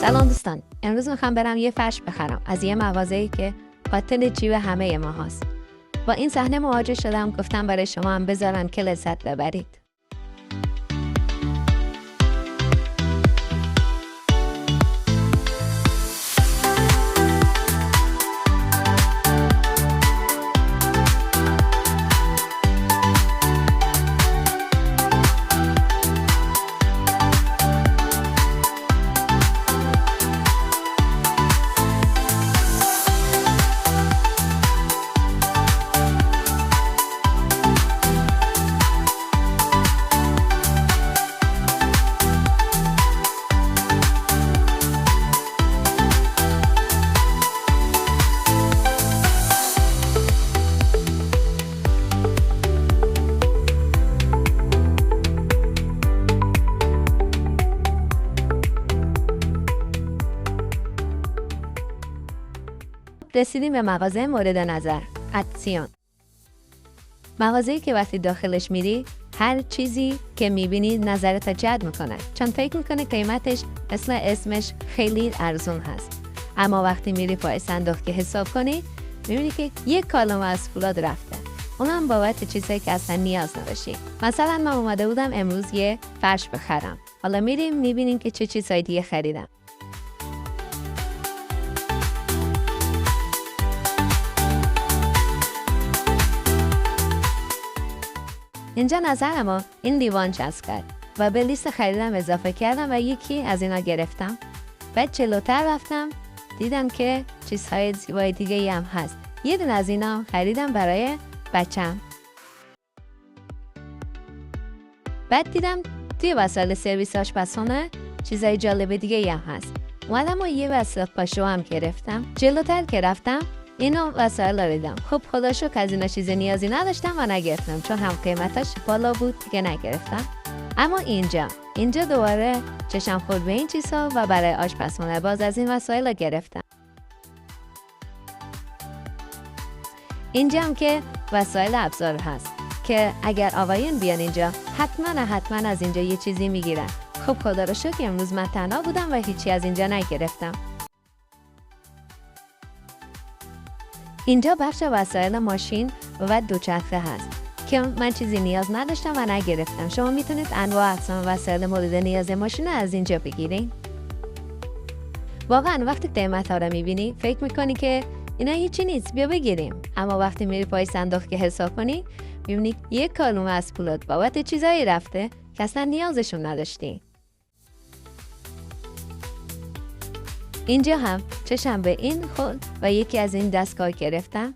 سلام دوستان، امروز میخوام برم یه فرش بخرم از یه مغازه‌ای که قاتل جیب همه ما هست. با این صحنه مواجه شدم، گفتم برای شما هم بذارم که لذت ببرید. رسیدیم به مغازه مورد نظر، اتسیون. مغازه‌ای که وقتی داخلش میری هر چیزی که میبینی نظرت جلب میکنه، چون فکر میکنه قیمتش مثل اسمش خیلی ارزون هست. اما وقتی میری پای صندوق که حساب کنی میبینی که یک کالم از فولاد رفته، اونم بابت چیزایی که اصلا نیاز نداشتی. مثلا من اومده بودم امروز یه فرش بخرم، حالا میریم میبینیم که چه چیزایی دیگه خریدم. اینجا نظرمو این لیوان جذب کرد و به لیست خریدم اضافه کردم و یکی از اینا گرفتم. بعد جلوتر رفتم دیدم که چیزهای زیبای دیگه هم هست. یه دونه از اینا خریدم برای بچم. بعد دیدم توی وسایل سرویس آشپزخونه چیزهای جالب دیگه هم هست. اومدم و یه وسایل پاشو هم گرفتم. جلوتر که رفتم اینو وسایل رو دیدم. خب خدا شکر از اینا چیز نیازی نداشتم و نگرفتم، چون هم قیمتش بالا بود دیگه نگرفتم. اما اینجا دوباره چشم خورد به این چیزها و برای آشپزخونه باز از این وسایل رو گرفتم. اینجا هم که وسایل ابزار هست که اگر آقایون بیان اینجا حتما از اینجا یه چیزی میگیرن. خب خدا رو شکر امروز من تنها بودم و هیچی از اینجا نگرفتم. اینجا بخش وسایل ماشین و دوچرخه هست که من چیزی نیاز نداشتم و نگرفتم. شما میتونید انواع اقسام وسایل مورد نیاز ماشین از اینجا بگیرین. واقعا وقتی قیمت ها رو میبینی فکر میکنی که اینا هیچی نیست، بیا بگیریم. اما وقتی میری پای صندوق که حساب کنی میبینی یک کالم از پولات بابت چیزایی رفته که اصلا نیازشون نداشتی. اینجا هم چشم به این خورد و یکی از این دستگاه گرفتم.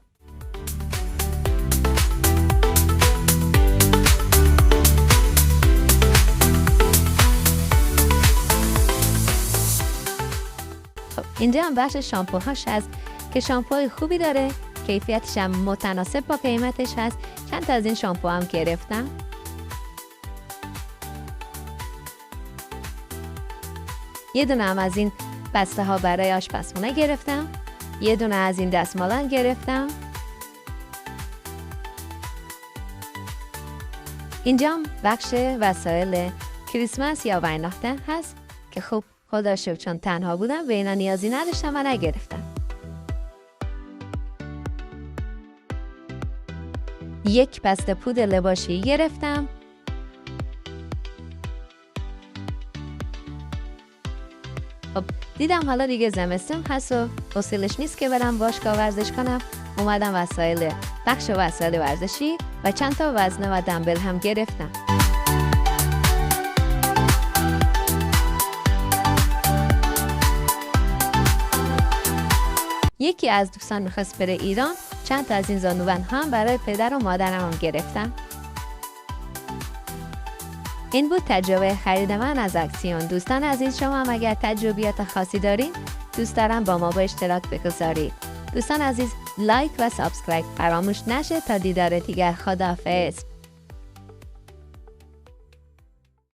خب اینجا هم بخش شامپوهاش هست که شامپوی خوبی داره، کیفیتش هم متناسب با قیمتش هست. چند تا از این شامپو هم گرفتم. یه دونه هم از این بسته ها برای آشپزخونه گرفتم. یه دونه از این دستمالان گرفتم. اینجا بخش وسایل کریسمس یا ویهناختن هست که خب خدا شکر چون تنها بودم به اینا نیازی نداشتم و نگرفتم. یک بسته پودر لباشی گرفتم. خب دیدم حالا دیگه زمستون هست و حوصله‌اش نیست که برم باشگاه ورزش کنم. اومدم بخش وسایل ورزشی و چند تا وزنه و دمبل هم گرفتم. یکی از دوستان میخواست بره ایران، چند تا از این زانوبند هم برای پدر و مادرم هم گرفتم. این بود تجربه خرید من از اتسیون. دوستان عزیز، شما هم اگر تجربیات خاصی دارین دوست دارم با ما به اشتراک بگذارید. دوستان عزیز، لایک و سابسکرایب فراموش نشه. تا دیدار دیگر، خداحافظ.